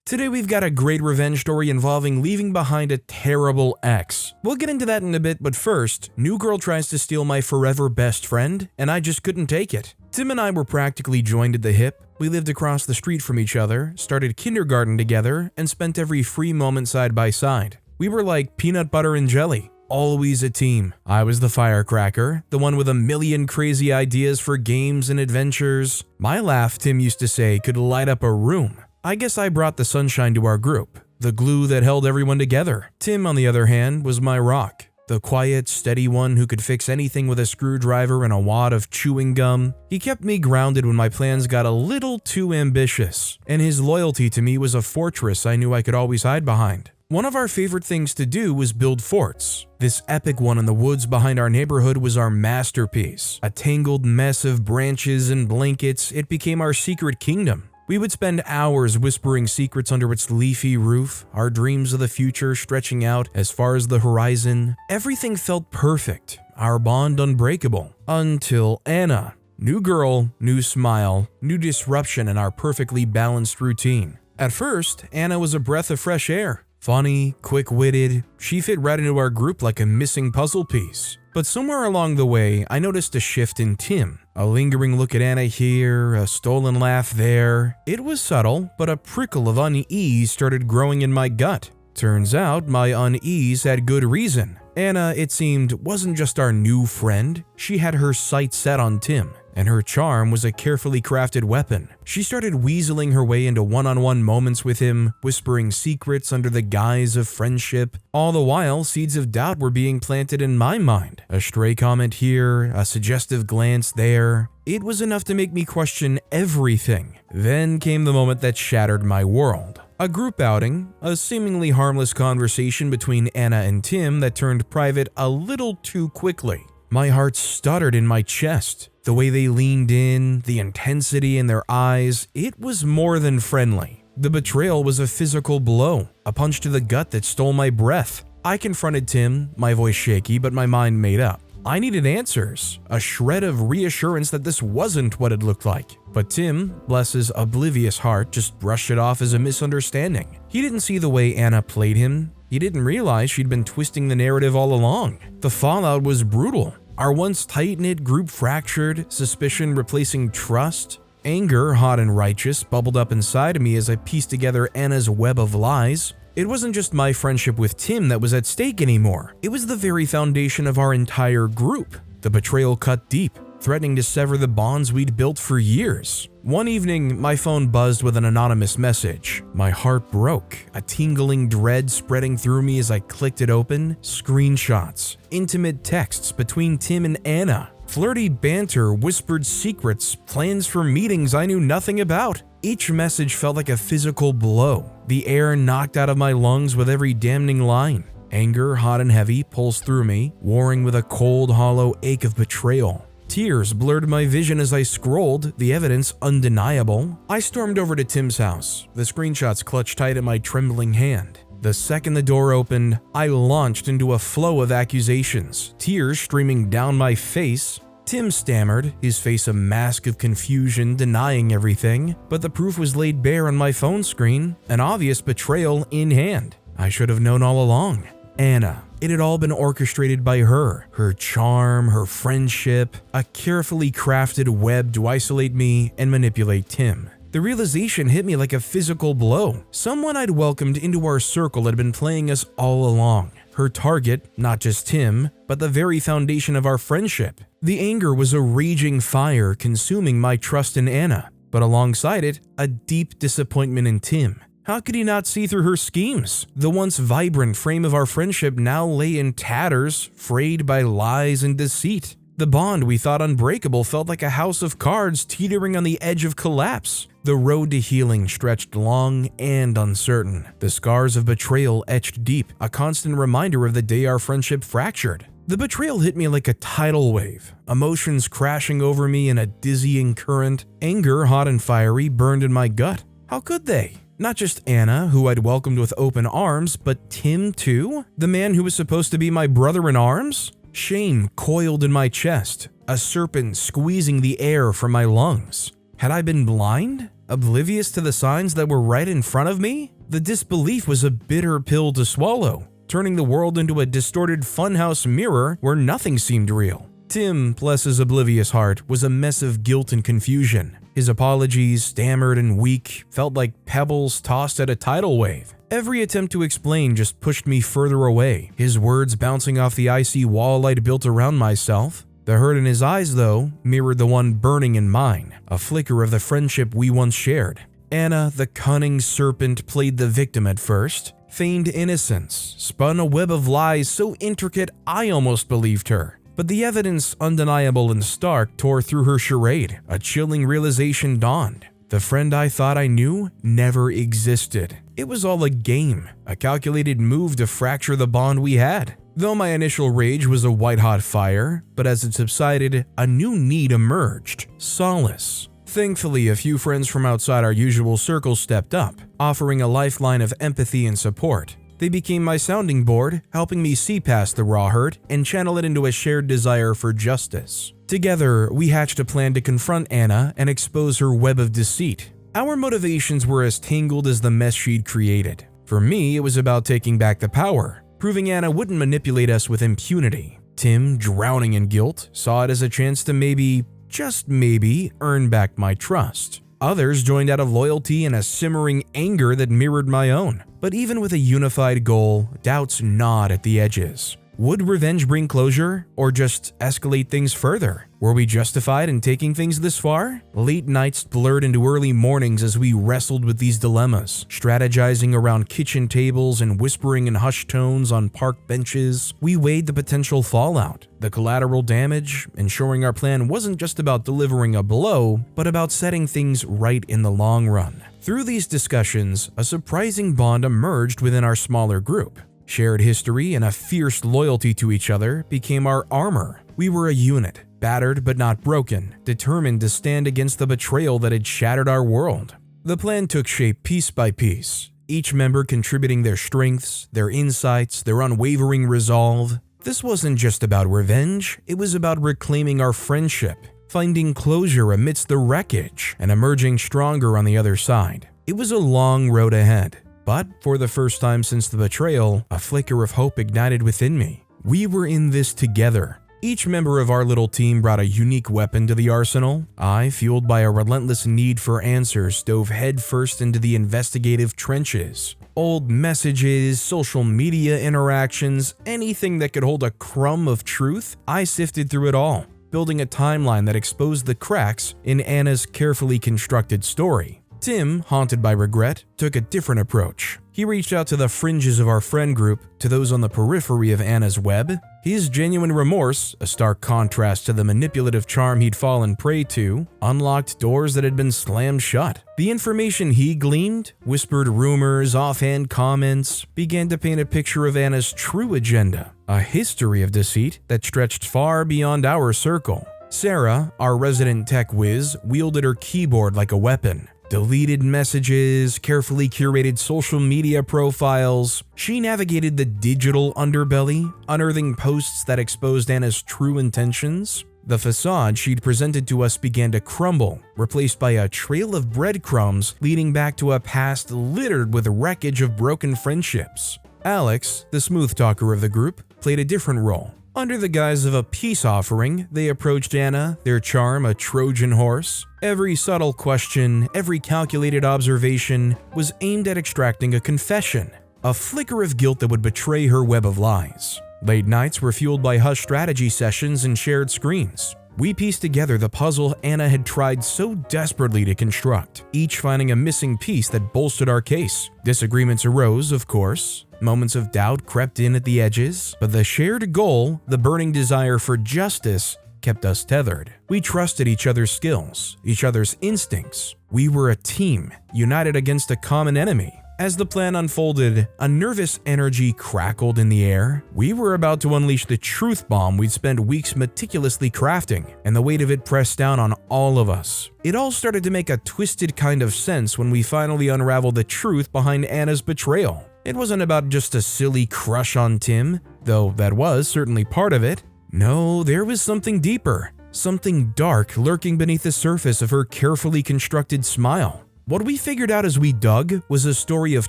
Today we've got a great revenge story involving leaving behind a terrible ex. We'll get into that in a bit, but first, new girl tries to steal my forever best friend, and I just couldn't take it. Tim and I were practically joined at the hip. We lived across the street from each other, started kindergarten together, and spent every free moment side by side. We were like peanut butter and jelly. Always a team. I was the firecracker, the one with a million crazy ideas for games and adventures. My laugh, Tim used to say, could light up a room. I guess I brought the sunshine to our group, the glue that held everyone together. Tim, on the other hand, was my rock, the quiet, steady one who could fix anything with a screwdriver and a wad of chewing gum. He kept me grounded when my plans got a little too ambitious, and his loyalty to me was a fortress I knew I could always hide behind. One of our favorite things to do was build forts. This epic one in the woods behind our neighborhood was our masterpiece. A tangled mess of branches and blankets, it became our secret kingdom. We would spend hours whispering secrets under its leafy roof, our dreams of the future stretching out as far as the horizon. Everything felt perfect, our bond unbreakable. Until Anna. New girl, new smile, new disruption in our perfectly balanced routine. At first, Anna was a breath of fresh air. Funny, quick-witted, she fit right into our group like a missing puzzle piece. But somewhere along the way, I noticed a shift in Tim. A lingering look at Anna here, a stolen laugh there. It was subtle, but a prickle of unease started growing in my gut. Turns out my unease had good reason. Anna, it seemed, wasn't just our new friend. She had her sights set on Tim, and her charm was a carefully crafted weapon. She started weaseling her way into one-on-one moments with him, whispering secrets under the guise of friendship. All the while, seeds of doubt were being planted in my mind. A stray comment here, a suggestive glance there. It was enough to make me question everything. Then came the moment that shattered my world. A group outing, a seemingly harmless conversation between Anna and Tim that turned private a little too quickly. My heart stuttered in my chest. The way they leaned in, the intensity in their eyes, it was more than friendly. The betrayal was a physical blow, a punch to the gut that stole my breath. I confronted Tim, my voice shaky but my mind made up. I needed answers, a shred of reassurance that this wasn't what it looked like. But Tim, bless his oblivious heart, just brushed it off as a misunderstanding. He didn't see the way Anna played him. He didn't realize she'd been twisting the narrative all along. The fallout was brutal. Our once tight-knit group fractured, suspicion replacing trust. Anger, hot and righteous, bubbled up inside of me as I pieced together Anna's web of lies. It wasn't just my friendship with Tim that was at stake anymore. It was the very foundation of our entire group. The betrayal cut deep, threatening to sever the bonds we'd built for years. One evening, my phone buzzed with an anonymous message. My heart broke, a tingling dread spreading through me as I clicked it open. Screenshots, intimate texts between Tim and Anna, flirty banter, whispered secrets, plans for meetings I knew nothing about. Each message felt like a physical blow, the air knocked out of my lungs with every damning line. Anger, hot and heavy, pulsed through me, warring with a cold, hollow ache of betrayal. Tears blurred my vision as I scrolled, the evidence undeniable. I stormed over to Tim's house, the screenshots clutched tight in my trembling hand. The second the door opened, I launched into a flow of accusations, tears streaming down my face. Tim stammered, his face a mask of confusion, denying everything, but the proof was laid bare on my phone screen, an obvious betrayal in hand. I should have known all along. Anna. It had all been orchestrated by her. Her charm, her friendship, a carefully crafted web to isolate me and manipulate Tim. The realization hit me like a physical blow. Someone I'd welcomed into our circle had been playing us all along. Her target, not just Tim, but the very foundation of our friendship. The anger was a raging fire consuming my trust in Anna, but alongside it, a deep disappointment in Tim. How could he not see through her schemes? The once vibrant frame of our friendship now lay in tatters, frayed by lies and deceit. The bond we thought unbreakable felt like a house of cards teetering on the edge of collapse. The road to healing stretched long and uncertain. The scars of betrayal etched deep, a constant reminder of the day our friendship fractured. The betrayal hit me like a tidal wave, emotions crashing over me in a dizzying current. Anger, hot and fiery, burned in my gut. How could they? Not just Anna, who I'd welcomed with open arms, but Tim too? The man who was supposed to be my brother in arms? Shame coiled in my chest, a serpent squeezing the air from my lungs. Had I been blind? Oblivious to the signs that were right in front of me? The disbelief was a bitter pill to swallow, turning the world into a distorted funhouse mirror where nothing seemed real. Tim, bless his oblivious heart, was a mess of guilt and confusion. His apologies, stammered and weak, felt like pebbles tossed at a tidal wave. Every attempt to explain just pushed me further away, his words bouncing off the icy wall I'd built around myself. The hurt in his eyes, though, mirrored the one burning in mine, a flicker of the friendship we once shared. Anna, the cunning serpent, played the victim at first, feigned innocence, spun a web of lies so intricate I almost believed her. But the evidence, undeniable and stark, tore through her charade. A chilling realization dawned. The friend I thought I knew never existed. It was all a game, a calculated move to fracture the bond we had. Though my initial rage was a white-hot fire, but as it subsided, a new need emerged: solace. Thankfully, a few friends from outside our usual circle stepped up, offering a lifeline of empathy and support. They became my sounding board, helping me see past the raw hurt and channel it into a shared desire for justice. Together, we hatched a plan to confront Anna and expose her web of deceit. Our motivations were as tangled as the mess she'd created. For me, it was about taking back the power, proving Anna wouldn't manipulate us with impunity. Tim, drowning in guilt, saw it as a chance to maybe, just maybe, earn back my trust. Others joined out of loyalty and a simmering anger that mirrored my own. But even with a unified goal, doubts gnawed at the edges. Would revenge bring closure, or just escalate things further? Were we justified in taking things this far? Late nights blurred into early mornings as we wrestled with these dilemmas, strategizing around kitchen tables and whispering in hushed tones on park benches. We weighed the potential fallout, the collateral damage, ensuring our plan wasn't just about delivering a blow, but about setting things right in the long run. Through these discussions, a surprising bond emerged within our smaller group. Shared history and a fierce loyalty to each other became our armor. We were a unit, battered but not broken, determined to stand against the betrayal that had shattered our world. The plan took shape piece by piece, each member contributing their strengths, their insights, their unwavering resolve. This wasn't just about revenge, it was about reclaiming our friendship, finding closure amidst the wreckage, and emerging stronger on the other side. It was a long road ahead. But for the first time since the betrayal, a flicker of hope ignited within me. We were in this together. Each member of our little team brought a unique weapon to the arsenal. I, fueled by a relentless need for answers, dove headfirst into the investigative trenches. Old messages, social media interactions, anything that could hold a crumb of truth, I sifted through it all, building a timeline that exposed the cracks in Anna's carefully constructed story. Tim, haunted by regret, took a different approach. He reached out to the fringes of our friend group, to those on the periphery of Anna's web. His genuine remorse, a stark contrast to the manipulative charm he'd fallen prey to, unlocked doors that had been slammed shut. The information he gleaned, whispered rumors, offhand comments, began to paint a picture of Anna's true agenda, a history of deceit that stretched far beyond our circle. Sarah, our resident tech whiz, wielded her keyboard like a weapon. Deleted messages, carefully curated social media profiles. She navigated the digital underbelly, unearthing posts that exposed Anna's true intentions. The facade she'd presented to us began to crumble, replaced by a trail of breadcrumbs leading back to a past littered with wreckage of broken friendships. Alex, the smooth talker of the group, played a different role. Under the guise of a peace offering, they approached Anna, their charm a Trojan horse. Every subtle question, every calculated observation was aimed at extracting a confession, a flicker of guilt that would betray her web of lies. Late nights were fueled by hushed strategy sessions and shared screens. We pieced together the puzzle Anna had tried so desperately to construct, each finding a missing piece that bolstered our case. Disagreements arose, of course. Moments of doubt crept in at the edges, but the shared goal, the burning desire for justice, kept us tethered. We trusted each other's skills, each other's instincts. We were a team, united against a common enemy. As the plan unfolded, a nervous energy crackled in the air. We were about to unleash the truth bomb we'd spent weeks meticulously crafting, and the weight of it pressed down on all of us. It all started to make a twisted kind of sense when we finally unraveled the truth behind Anna's betrayal. It wasn't about just a silly crush on Tim, though that was certainly part of it. No, there was something deeper, something dark lurking beneath the surface of her carefully constructed smile. What we figured out as we dug was a story of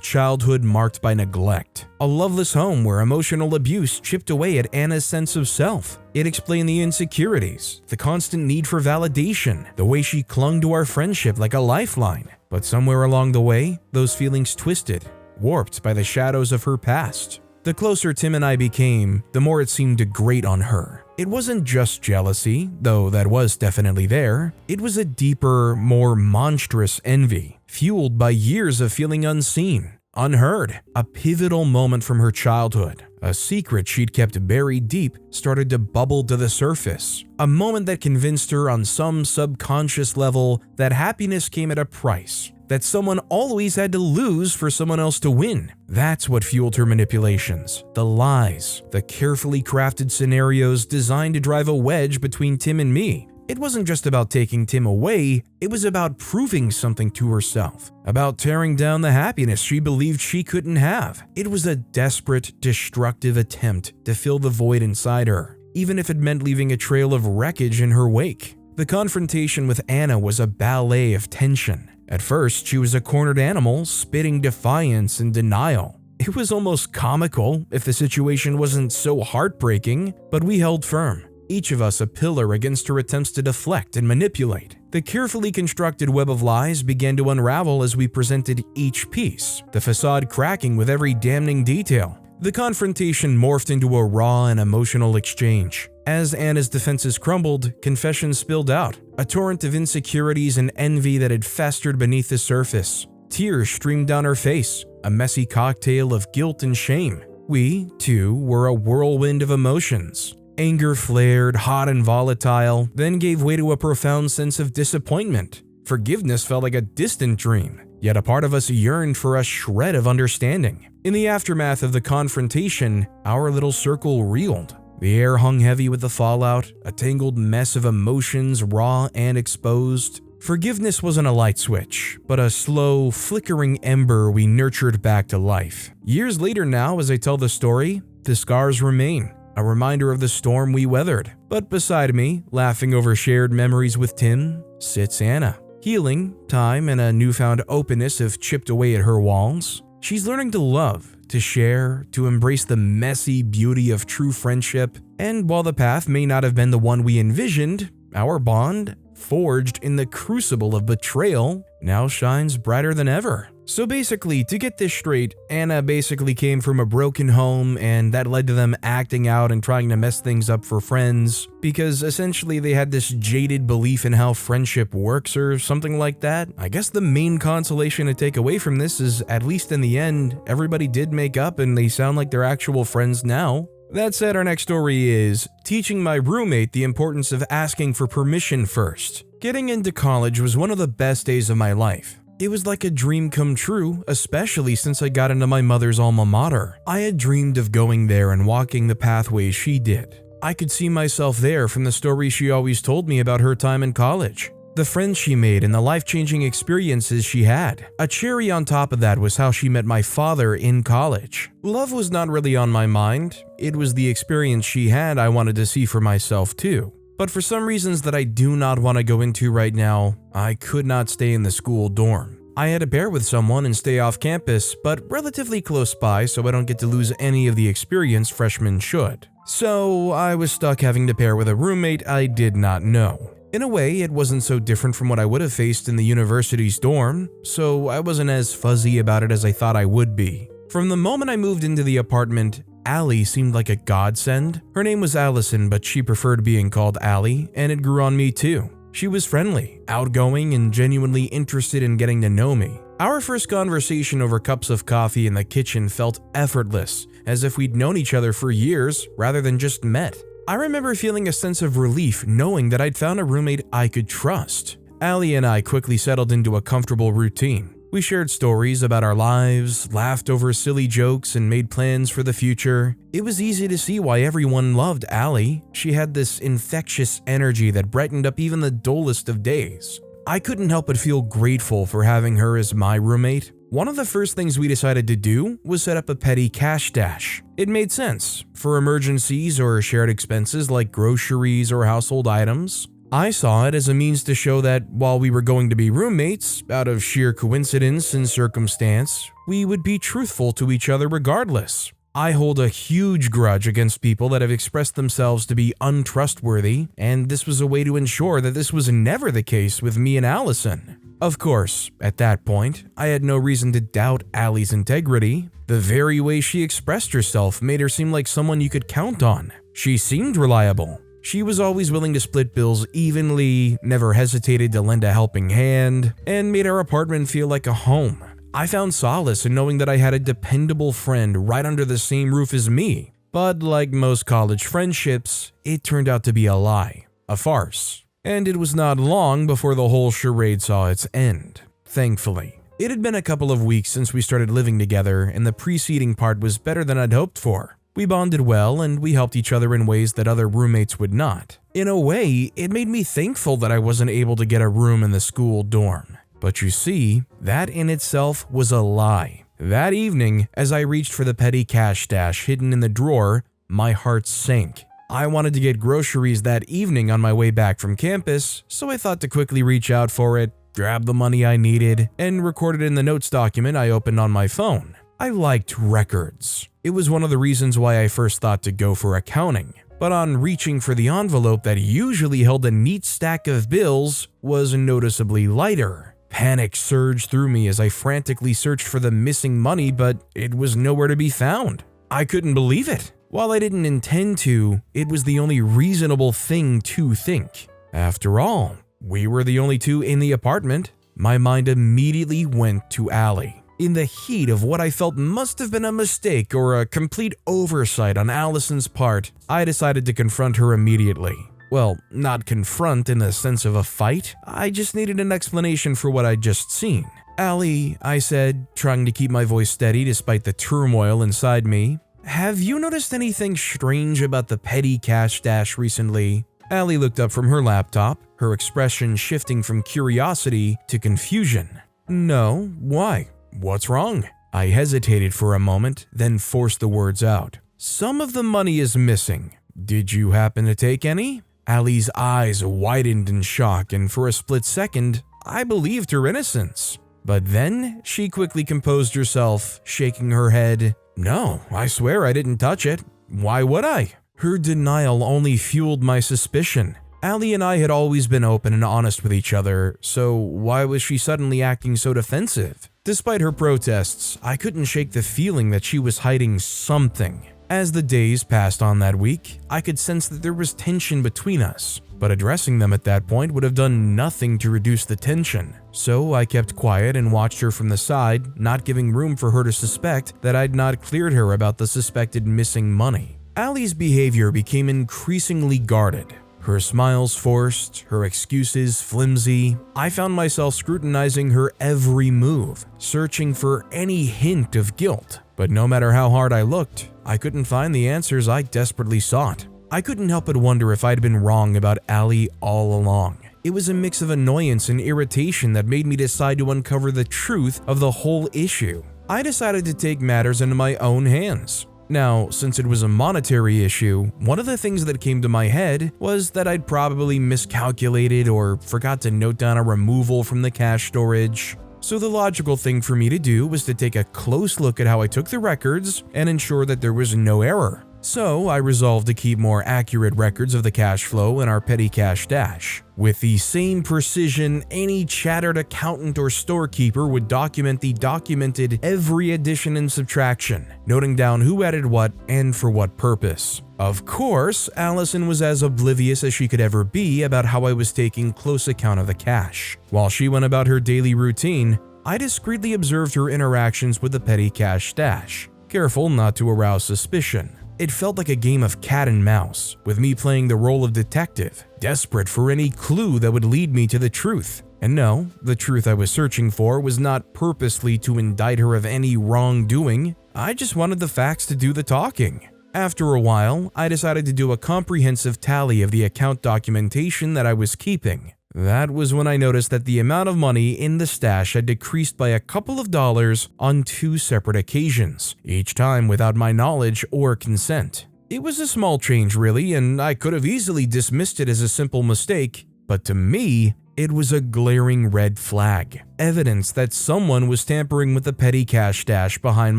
childhood marked by neglect, a loveless home where emotional abuse chipped away at Anna's sense of self. It explained the insecurities, the constant need for validation, the way she clung to our friendship like a lifeline. But somewhere along the way, those feelings twisted, warped by the shadows of her past. The closer Tim and I became, the more it seemed to grate on her. It wasn't just jealousy, though that was definitely there. It was a deeper, more monstrous envy, fueled by years of feeling unseen, unheard. A pivotal moment from her childhood, a secret she'd kept buried deep, started to bubble to the surface. A moment that convinced her on some subconscious level that happiness came at a price, that someone always had to lose for someone else to win. That's what fueled her manipulations, the lies, the carefully crafted scenarios designed to drive a wedge between Tim and me. It wasn't just about taking Tim away, it was about proving something to herself, about tearing down the happiness she believed she couldn't have. It was a desperate, destructive attempt to fill the void inside her, even if it meant leaving a trail of wreckage in her wake. The confrontation with Anna was a ballet of tension. At first, she was a cornered animal, spitting defiance and denial. It was almost comical if the situation wasn't so heartbreaking, but we held firm, each of us a pillar against her attempts to deflect and manipulate. The carefully constructed web of lies began to unravel as we presented each piece, the facade cracking with every damning detail. The confrontation morphed into a raw and emotional exchange. As Anna's defenses crumbled, confessions spilled out, a torrent of insecurities and envy that had festered beneath the surface. Tears streamed down her face, a messy cocktail of guilt and shame. We, too, were a whirlwind of emotions. Anger flared, hot and volatile, then gave way to a profound sense of disappointment. Forgiveness felt like a distant dream, yet a part of us yearned for a shred of understanding. In the aftermath of the confrontation, our little circle reeled. The air hung heavy with the fallout, a tangled mess of emotions, raw and exposed. Forgiveness wasn't a light switch, but a slow, flickering ember we nurtured back to life. Years later now, as I tell the story, the scars remain, a reminder of the storm we weathered. But beside me, laughing over shared memories with Tim, sits Anna. Healing, time, and a newfound openness have chipped away at her walls. She's learning to love, to share, to embrace the messy beauty of true friendship. And while the path may not have been the one we envisioned, our bond, forged in the crucible of betrayal, now shines brighter than ever. So basically, to get this straight, Anna basically came from a broken home, and that led to them acting out and trying to mess things up for friends, because essentially they had this jaded belief in how friendship works or something like that. I guess the main consolation to take away from this is, at least in the end, everybody did make up and they sound like they're actual friends now. That said, our next story is teaching my roommate the importance of asking for permission first. Getting into college was one of the best days of my life. It was like a dream come true, especially since I got into my mother's alma mater. I had dreamed of going there and walking the pathways she did. I could see myself there from the stories she always told me about her time in college, the friends she made and the life-changing experiences she had. A cherry on top of that was how she met my father in college. Love was not really on my mind. It was the experience she had I wanted to see for myself too. But for some reasons that I do not want to go into right now, I could not stay in the school dorm. I had to pair with someone and stay off campus, but relatively close by so I don't get to lose any of the experience freshmen should. So I was stuck having to pair with a roommate I did not know. In a way, it wasn't so different from what I would have faced in the university's dorm, so I wasn't as fuzzy about it as I thought I would be. From the moment I moved into the apartment, Allie seemed like a godsend. Her name was Allison, but she preferred being called Allie, and it grew on me too. She was friendly, outgoing, and genuinely interested in getting to know me. Our first conversation over cups of coffee in the kitchen felt effortless, as if we'd known each other for years rather than just met. I remember feeling a sense of relief knowing that I'd found a roommate I could trust. Allie and I quickly settled into a comfortable routine. We shared stories about our lives, laughed over silly jokes, and made plans for the future. It was easy to see why everyone loved Allie. She had this infectious energy that brightened up even the dullest of days. I couldn't help but feel grateful for having her as my roommate. One of the first things we decided to do was set up a petty cash stash. It made sense for emergencies or shared expenses like groceries or household items. I saw it as a means to show that while we were going to be roommates, out of sheer coincidence and circumstance, we would be truthful to each other regardless. I hold a huge grudge against people that have expressed themselves to be untrustworthy, and this was a way to ensure that this was never the case with me and Allison. Of course, at that point, I had no reason to doubt Allie's integrity. The very way she expressed herself made her seem like someone you could count on. She seemed reliable. She was always willing to split bills evenly, never hesitated to lend a helping hand, and made our apartment feel like a home. I found solace in knowing that I had a dependable friend right under the same roof as me. But like most college friendships, it turned out to be a lie, a farce. And it was not long before the whole charade saw its end, thankfully. It had been a couple of weeks since we started living together, and the preceding part was better than I'd hoped for. We bonded well, and we helped each other in ways that other roommates would not. In a way, it made me thankful that I wasn't able to get a room in the school dorm. But you see, that in itself was a lie. That evening, as I reached for the petty cash stash hidden in the drawer, my heart sank. I wanted to get groceries that evening on my way back from campus, so I thought to quickly reach out for it, grab the money I needed, and record it in the notes document I opened on my phone. I liked records. It was one of the reasons why I first thought to go for accounting. But on reaching for the envelope that usually held a neat stack of bills was noticeably lighter. Panic surged through me as I frantically searched for the missing money, but it was nowhere to be found. I couldn't believe it. While I didn't intend to, it was the only reasonable thing to think. After all, we were the only two in the apartment. My mind immediately went to Allie. In the heat of what I felt must have been a mistake or a complete oversight on Allison's part, I decided to confront her immediately. Well, not confront in the sense of a fight. I just needed an explanation for what I'd just seen. Allie, I said, trying to keep my voice steady despite the turmoil inside me, have you noticed anything strange about the petty cash stash recently? Allie looked up from her laptop, her expression shifting from curiosity to confusion. No, why? What's wrong? I hesitated for a moment, then forced the words out. Some of the money is missing. Did you happen to take any? Allie's eyes widened in shock, and for a split second, I believed her innocence. But then she quickly composed herself, shaking her head. No, I swear I didn't touch it. Why would I? Her denial only fueled my suspicion. Allie and I had always been open and honest with each other, so why was she suddenly acting so defensive? Despite her protests, I couldn't shake the feeling that she was hiding something. As the days passed on that week, I could sense that there was tension between us, but addressing them at that point would have done nothing to reduce the tension. So I kept quiet and watched her from the side, not giving room for her to suspect that I'd not cleared her about the suspected missing money. Allie's behavior became increasingly guarded. Her smiles forced, her excuses flimsy. I found myself scrutinizing her every move, searching for any hint of guilt. But no matter how hard I looked, I couldn't find the answers I desperately sought. I couldn't help but wonder if I'd been wrong about Allie all along. It was a mix of annoyance and irritation that made me decide to uncover the truth of the whole issue. I decided to take matters into my own hands. Now, since it was a monetary issue, one of the things that came to my head was that I'd probably miscalculated or forgot to note down a removal from the cash storage. So the logical thing for me to do was to take a close look at how I took the records and ensure that there was no error. So I resolved to keep more accurate records of the cash flow in our petty cash stash. With the same precision any chattered accountant or storekeeper would documented every addition and subtraction, noting down who added what and for what purpose. Of course, Allison was as oblivious as she could ever be about how I was taking close account of the cash. While she went about her daily routine, I discreetly observed her interactions with the petty cash stash, careful not to arouse suspicion. It felt like a game of cat and mouse, with me playing the role of detective, desperate for any clue that would lead me to the truth. And no, the truth I was searching for was not purposely to indict her of any wrongdoing. I just wanted the facts to do the talking. After a while, I decided to do a comprehensive tally of the account documentation that I was keeping. That was when I noticed that the amount of money in the stash had decreased by a couple of dollars on 2 separate occasions, each time without my knowledge or consent. It was a small change really, and I could have easily dismissed it as a simple mistake, But to me, it was a glaring red flag, evidence that someone was tampering with the petty cash stash behind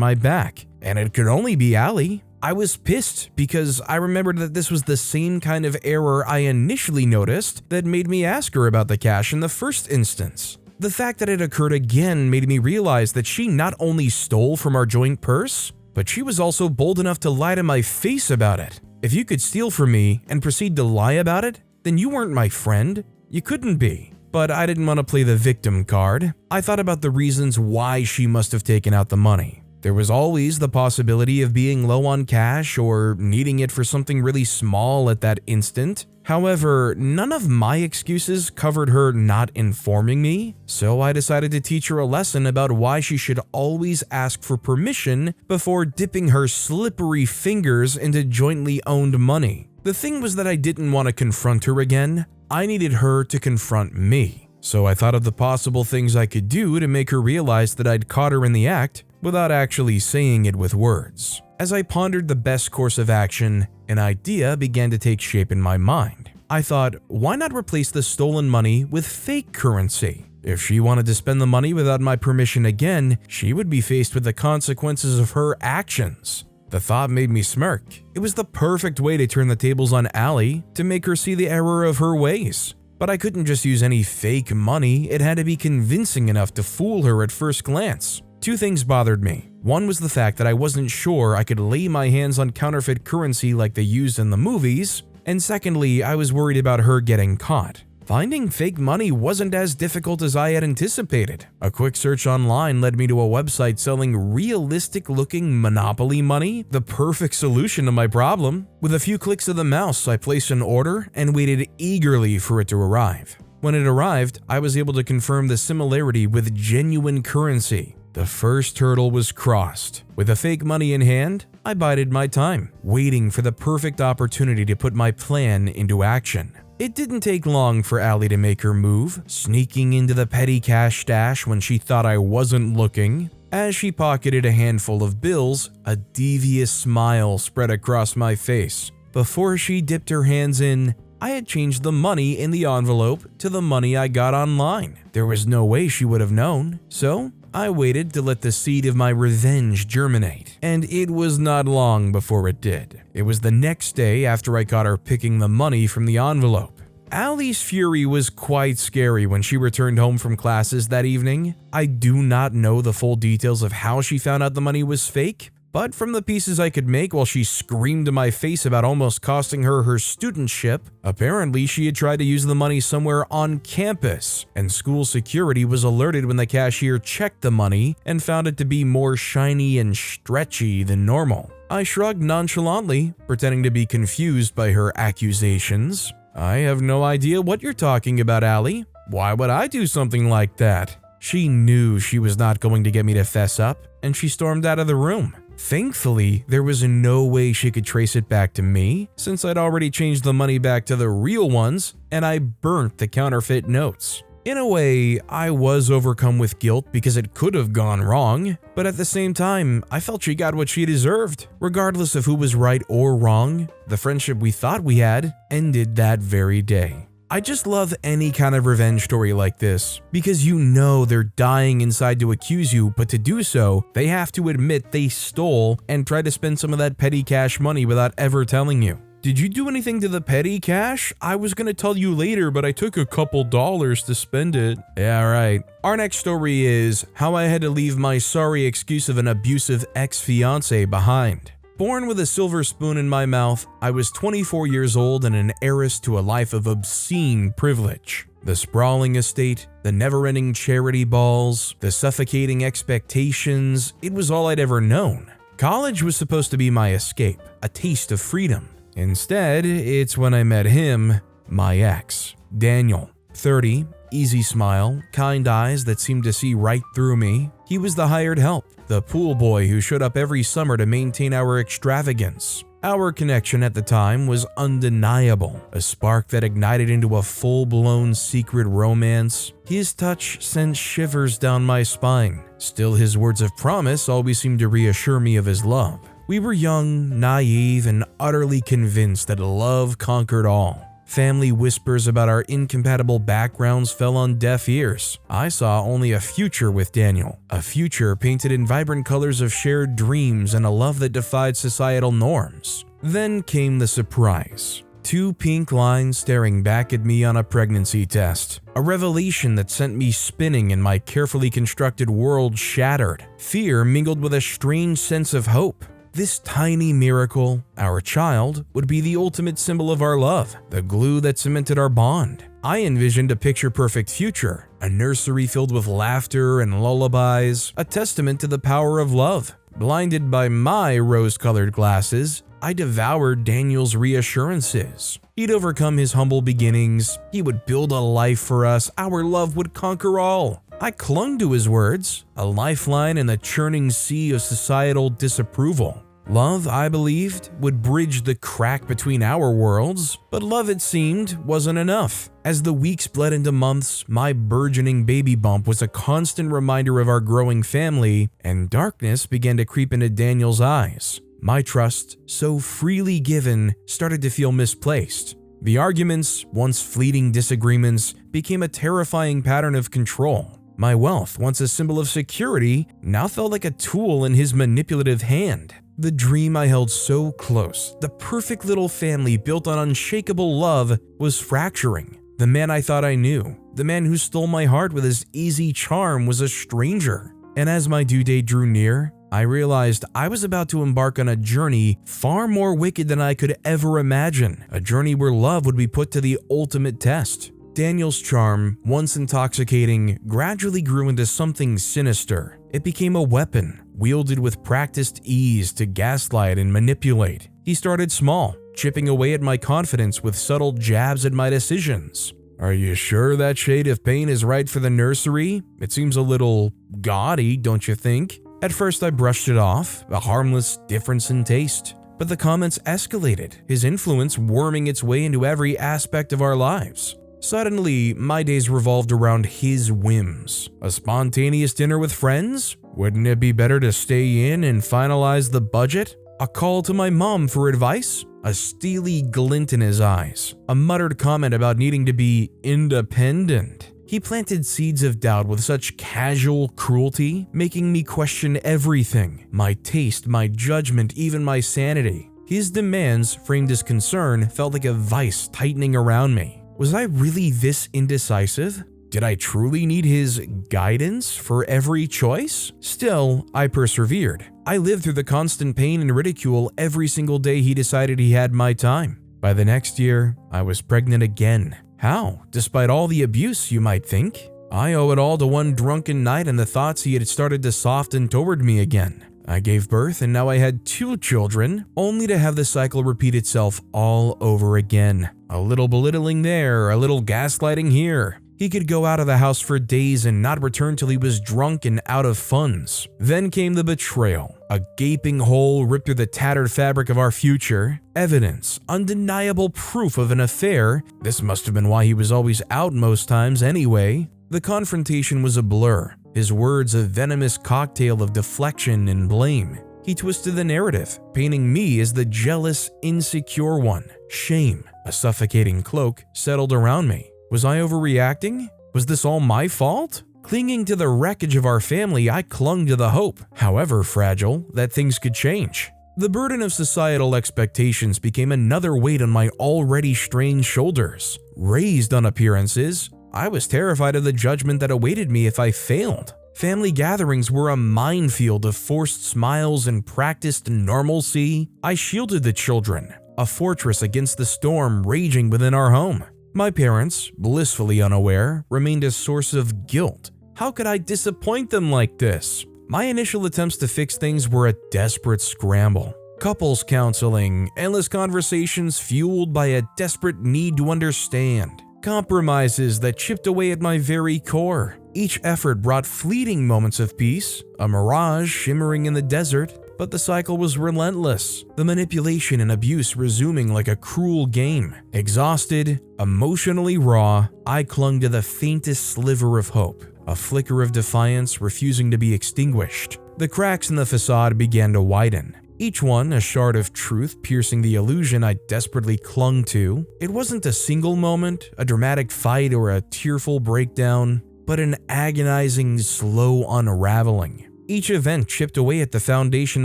my back, and it could only be Allie. I was pissed because I remembered that this was the same kind of error I initially noticed that made me ask her about the cash in the first instance. The fact that it occurred again made me realize that she not only stole from our joint purse, but she was also bold enough to lie to my face about it. If you could steal from me and proceed to lie about it, then you weren't my friend. You couldn't be. But I didn't want to play the victim card. I thought about the reasons why she must have taken out the money. There was always the possibility of being low on cash or needing it for something really small at that instant. However, none of my excuses covered her not informing me, so I decided to teach her a lesson about why she should always ask for permission before dipping her slippery fingers into jointly owned money. The thing was that I didn't want to confront her again. I needed her to confront me. So I thought of the possible things I could do to make her realize that I'd caught her in the act without actually saying it with words. As I pondered the best course of action, an idea began to take shape in my mind. I thought, why not replace the stolen money with fake currency? If she wanted to spend the money without my permission again, she would be faced with the consequences of her actions. The thought made me smirk. It was the perfect way to turn the tables on Allie to make her see the error of her ways. But I couldn't just use any fake money, it had to be convincing enough to fool her at first glance. Two things bothered me. One was the fact that I wasn't sure I could lay my hands on counterfeit currency like they used in the movies, and secondly, I was worried about her getting caught. Finding fake money wasn't as difficult as I had anticipated. A quick search online led me to a website selling realistic-looking Monopoly money, the perfect solution to my problem. With a few clicks of the mouse, I placed an order and waited eagerly for it to arrive. When it arrived, I was able to confirm the similarity with genuine currency. The first hurdle was crossed. With the fake money in hand, I bided my time, waiting for the perfect opportunity to put my plan into action. It didn't take long for Allie to make her move, sneaking into the petty cash stash when she thought I wasn't looking. As she pocketed a handful of bills, a devious smile spread across my face. Before she dipped her hands in, I had changed the money in the envelope to the money I got online. There was no way she would have known, so I waited to let the seed of my revenge germinate, and it was not long before it did. It was the next day after I caught her picking the money from the envelope. Allie's fury was quite scary when she returned home from classes that evening. I do not know the full details of how she found out the money was fake, but from the pieces I could make while she screamed in my face about almost costing her her studentship, apparently she had tried to use the money somewhere on campus, and school security was alerted when the cashier checked the money and found it to be more shiny and stretchy than normal. I shrugged nonchalantly, pretending to be confused by her accusations. I have no idea what you're talking about, Allie. Why would I do something like that? She knew she was not going to get me to fess up, and she stormed out of the room. Thankfully, there was no way she could trace it back to me, since I'd already changed the money back to the real ones, and I burnt the counterfeit notes. In a way, I was overcome with guilt because it could have gone wrong, but at the same time, I felt she got what she deserved. Regardless of who was right or wrong, the friendship we thought we had ended that very day. I just love any kind of revenge story like this, because you know they're dying inside to accuse you, but to do so, they have to admit they stole and try to spend some of that petty cash money without ever telling you. Did you do anything to the petty cash? I was gonna tell you later, but I took a couple dollars to spend it. Yeah, right. Our next story is how I had to leave my sorry excuse of an abusive ex-fiance behind. Born with a silver spoon in my mouth, I was 24 years old and an heiress to a life of obscene privilege. The sprawling estate, the never-ending charity balls, the suffocating expectations, it was all I'd ever known. College was supposed to be my escape, a taste of freedom. Instead, it's when I met him, my ex, Daniel. 30, easy smile, kind eyes that seemed to see right through me. He was the hired help, the pool boy who showed up every summer to maintain our extravagance. Our connection at the time was undeniable, a spark that ignited into a full-blown secret romance. His touch sent shivers down my spine. Still, his words of promise always seemed to reassure me of his love. We were young, naive, and utterly convinced that love conquered all. Family whispers about our incompatible backgrounds fell on deaf ears. I saw only a future with Daniel, a future painted in vibrant colors of shared dreams and a love that defied societal norms. Then came the surprise. 2 pink lines staring back at me on a pregnancy test. A revelation that sent me spinning and my carefully constructed world shattered. Fear mingled with a strange sense of hope. This tiny miracle, our child, would be the ultimate symbol of our love, the glue that cemented our bond. I envisioned a picture-perfect future, a nursery filled with laughter and lullabies, a testament to the power of love. Blinded by my rose-colored glasses, I devoured Daniel's reassurances. He'd overcome his humble beginnings, he would build a life for us, our love would conquer all. I clung to his words, a lifeline in the churning sea of societal disapproval. Love, I believed, would bridge the crack between our worlds, but love, it seemed, wasn't enough. As the weeks bled into months, my burgeoning baby bump was a constant reminder of our growing family, and darkness began to creep into Daniel's eyes. My trust, so freely given, started to feel misplaced. The arguments, once fleeting disagreements, became a terrifying pattern of control. My wealth, once a symbol of security, now felt like a tool in his manipulative hand. The dream I held so close, the perfect little family built on unshakable love, was fracturing. The man I thought I knew, the man who stole my heart with his easy charm, was a stranger. And as my due date drew near, I realized I was about to embark on a journey far more wicked than I could ever imagine, a journey where love would be put to the ultimate test. Daniel's charm, once intoxicating, gradually grew into something sinister. It became a weapon, wielded with practiced ease to gaslight and manipulate. He started small, chipping away at my confidence with subtle jabs at my decisions. "Are you sure that shade of paint is right for the nursery? It seems a little gaudy, don't you think?" At first I brushed it off, a harmless difference in taste. But the comments escalated, his influence worming its way into every aspect of our lives. Suddenly, my days revolved around his whims. A spontaneous dinner with friends? Wouldn't it be better to stay in and finalize the budget? A call to my mom for advice? A steely glint in his eyes. A muttered comment about needing to be independent. He planted seeds of doubt with such casual cruelty, making me question everything. My taste, my judgment, even my sanity. His demands, framed as concern, felt like a vice tightening around me. Was I really this indecisive? Did I truly need his guidance for every choice? Still, I persevered. I lived through the constant pain and ridicule every single day he decided he had my time. By the next year, I was pregnant again. How? Despite all the abuse, you might think. I owe it all to one drunken night and the thoughts he had started to soften toward me again. I gave birth and now I had 2 children, only to have the cycle repeat itself all over again. A little belittling there, a little gaslighting here. He could go out of the house for days and not return till he was drunk and out of funds. Then came the betrayal, a gaping hole ripped through the tattered fabric of our future. Evidence, undeniable proof of an affair. This must have been why he was always out most times anyway. The confrontation was a blur, his words a venomous cocktail of deflection and blame. He twisted the narrative, painting me as the jealous, insecure one. Shame, a suffocating cloak, settled around me. Was I overreacting? Was this all my fault? Clinging to the wreckage of our family, I clung to the hope, however fragile, that things could change. The burden of societal expectations became another weight on my already strained shoulders. Raised on appearances, I was terrified of the judgment that awaited me if I failed. Family gatherings were a minefield of forced smiles and practiced normalcy. I shielded the children, a fortress against the storm raging within our home. My parents, blissfully unaware, remained a source of guilt. How could I disappoint them like this? My initial attempts to fix things were a desperate scramble. Couples counseling, endless conversations fueled by a desperate need to understand. Compromises that chipped away at my very core. Each effort brought fleeting moments of peace, a mirage shimmering in the desert, but the cycle was relentless, the manipulation and abuse resuming like a cruel game. Exhausted, emotionally raw, I clung to the faintest sliver of hope, a flicker of defiance refusing to be extinguished. The cracks in the facade began to widen. each one a shard of truth piercing the illusion I desperately clung to. It wasn't a single moment, a dramatic fight, or a tearful breakdown, but an agonizing, slow unraveling. Each event chipped away at the foundation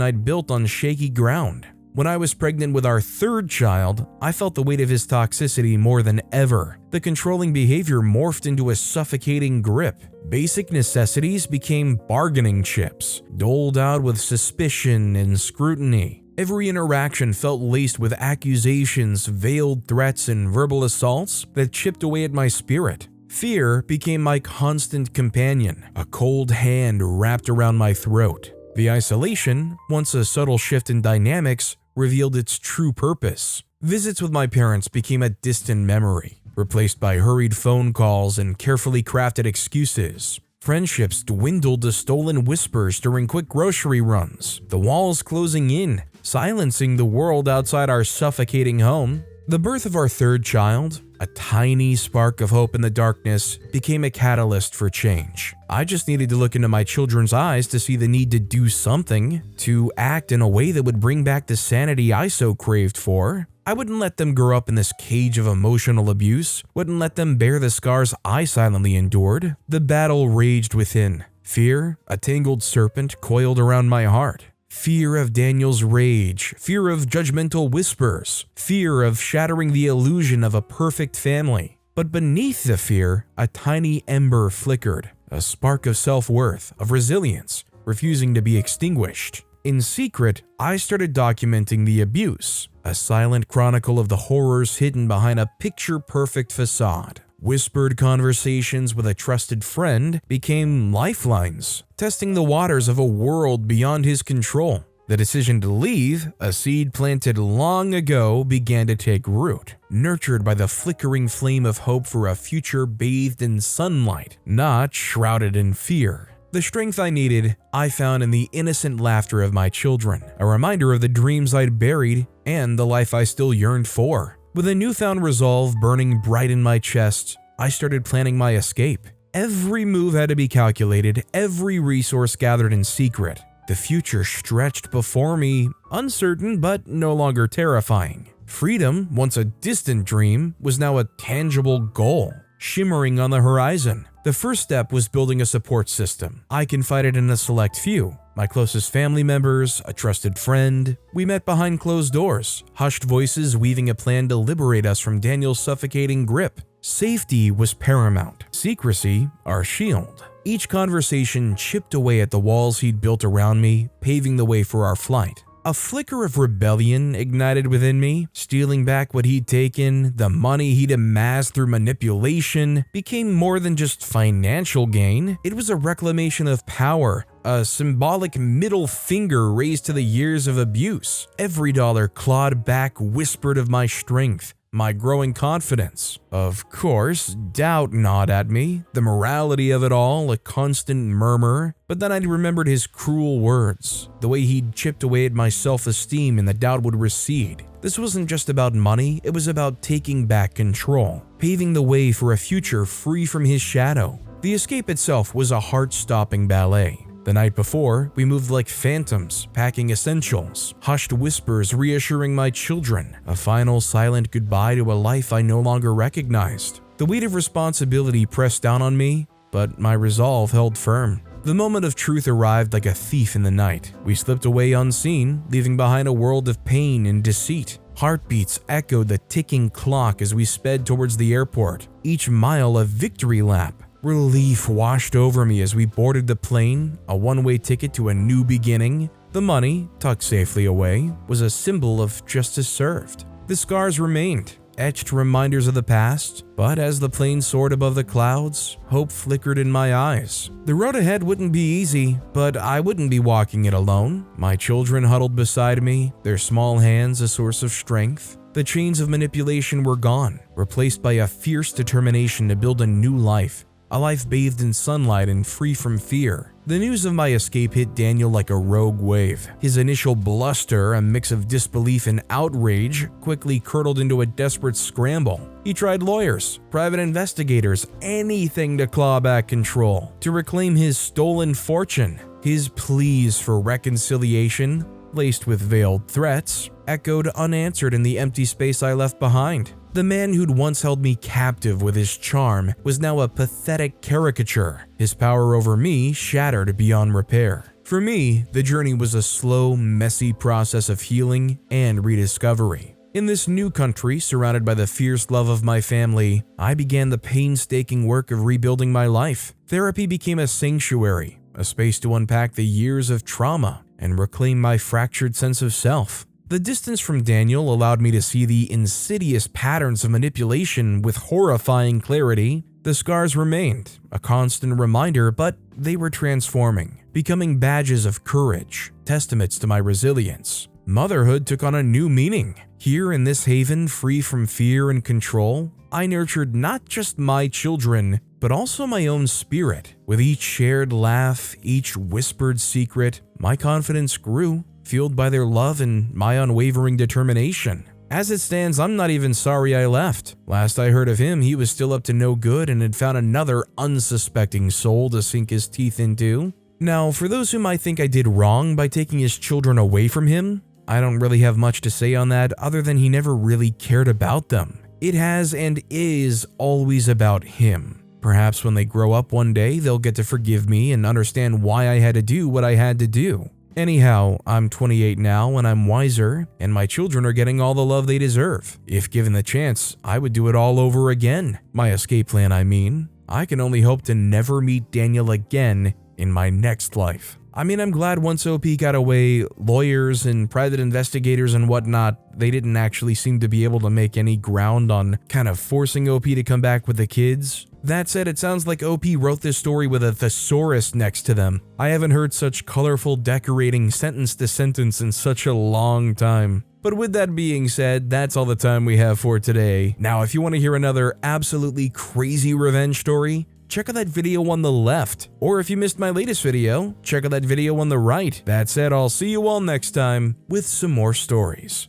I'd built on shaky ground. When I was pregnant with our third child, I felt the weight of his toxicity more than ever. The controlling behavior morphed into a suffocating grip. Basic necessities became bargaining chips, doled out with suspicion and scrutiny. Every interaction felt laced with accusations, veiled threats, and verbal assaults that chipped away at my spirit. Fear became my constant companion, a cold hand wrapped around my throat. The isolation, once a subtle shift in dynamics, revealed its true purpose. Visits with my parents became a distant memory, replaced by hurried phone calls and carefully crafted excuses. Friendships dwindled to stolen whispers during quick grocery runs, the walls closing in, silencing the world outside our suffocating home. The birth of our third child, a tiny spark of hope in the darkness, became a catalyst for change. I just needed to look into my children's eyes to see the need to do something, to act in a way that would bring back the sanity I so craved for. I wouldn't let them grow up in this cage of emotional abuse, wouldn't let them bear the scars I silently endured. The battle raged within. Fear, a tangled serpent, coiled around my heart. Fear of Daniel's rage, fear of judgmental whispers, fear of shattering the illusion of a perfect family. But beneath the fear, a tiny ember flickered, a spark of self-worth, of resilience, refusing to be extinguished. In secret, I started documenting the abuse, a silent chronicle of the horrors hidden behind a picture-perfect facade. Whispered conversations with a trusted friend became lifelines, testing the waters of a world beyond his control. The decision to leave, a seed planted long ago, began to take root, nurtured by the flickering flame of hope for a future bathed in sunlight, not shrouded in fear. The strength I needed, I found in the innocent laughter of my children, a reminder of the dreams I'd buried and the life I still yearned for. With a newfound resolve burning bright in my chest, I started planning my escape. Every move had to be calculated, every resource gathered in secret. The future stretched before me, uncertain but no longer terrifying. Freedom, once a distant dream, was now a tangible goal, shimmering on the horizon. The first step was building a support system. I confided in a select few, my closest family members, a trusted friend. We met behind closed doors, hushed voices weaving a plan to liberate us from Daniel's suffocating grip. Safety was paramount, secrecy our shield. Each conversation chipped away at the walls he'd built around me, paving the way for our flight. A flicker of rebellion ignited within me, stealing back what he'd taken. The money he'd amassed through manipulation became more than just financial gain. It was a reclamation of power, a symbolic middle finger raised to the years of abuse. Every dollar clawed back whispered of my strength, my growing confidence. Of course, doubt gnawed at me, the morality of it all a constant murmur, but then I remembered his cruel words, the way he'd chipped away at my self-esteem and the doubt would recede. This wasn't just about money, it was about taking back control, paving the way for a future free from his shadow. The escape itself was a heart-stopping ballet. The night before, we moved like phantoms, packing essentials, hushed whispers reassuring my children, a final silent goodbye to a life I no longer recognized. The weight of responsibility pressed down on me, but my resolve held firm. The moment of truth arrived like a thief in the night. We slipped away unseen, leaving behind a world of pain and deceit. Heartbeats echoed the ticking clock as we sped towards the airport, each mile a victory lap. Relief washed over me as we boarded the plane, a one-way ticket to a new beginning. The money, tucked safely away, was a symbol of justice served. The scars remained, etched reminders of the past, but as the plane soared above the clouds, hope flickered in my eyes. The road ahead wouldn't be easy, but I wouldn't be walking it alone. My children huddled beside me, their small hands a source of strength. The chains of manipulation were gone, replaced by a fierce determination to build a new life. A life bathed in sunlight and free from fear. The news of my escape hit Daniel like a rogue wave. His initial bluster, a mix of disbelief and outrage, quickly curdled into a desperate scramble. He tried lawyers, private investigators, anything to claw back control, to reclaim his stolen fortune. His pleas for reconciliation laced with veiled threats, echoed unanswered in the empty space I left behind. The man who'd once held me captive with his charm was now a pathetic caricature, his power over me shattered beyond repair. For me, the journey was a slow, messy process of healing and rediscovery. In this new country, surrounded by the fierce love of my family, I began the painstaking work of rebuilding my life. Therapy became a sanctuary, a space to unpack the years of trauma and reclaim my fractured sense of self. The distance from Daniel allowed me to see the insidious patterns of manipulation with horrifying clarity. The scars remained, a constant reminder, but they were transforming, becoming badges of courage, testaments to my resilience. Motherhood took on a new meaning. Here in this haven, free from fear and control, I nurtured not just my children, but also my own spirit. With each shared laugh, each whispered secret, my confidence grew, fueled by their love and my unwavering determination. As it stands, I'm not even sorry I left. Last I heard of him, he was still up to no good and had found another unsuspecting soul to sink his teeth into. Now, for those who might think I did wrong by taking his children away from him, I don't really have much to say on that other than he never really cared about them. It has and is always about him. Perhaps when they grow up one day, they'll get to forgive me and understand why I had to do what I had to do. Anyhow, I'm 28 now and I'm wiser, and my children are getting all the love they deserve. If given the chance, I would do it all over again. My escape plan, I mean. I can only hope to never meet Daniel again in my next life. I mean, I'm glad once OP got away, lawyers and private investigators and whatnot, they didn't actually seem to be able to make any ground on kind of forcing OP to come back with the kids. That said, it sounds like OP wrote this story with a thesaurus next to them. I haven't heard such colorful decorating sentence to sentence in such a long time. But with that being said, that's all the time we have for today. Now, if you want to hear another absolutely crazy revenge story, check out that video on the left. Or if you missed my latest video, check out that video on the right. That said, I'll see you all next time with some more stories.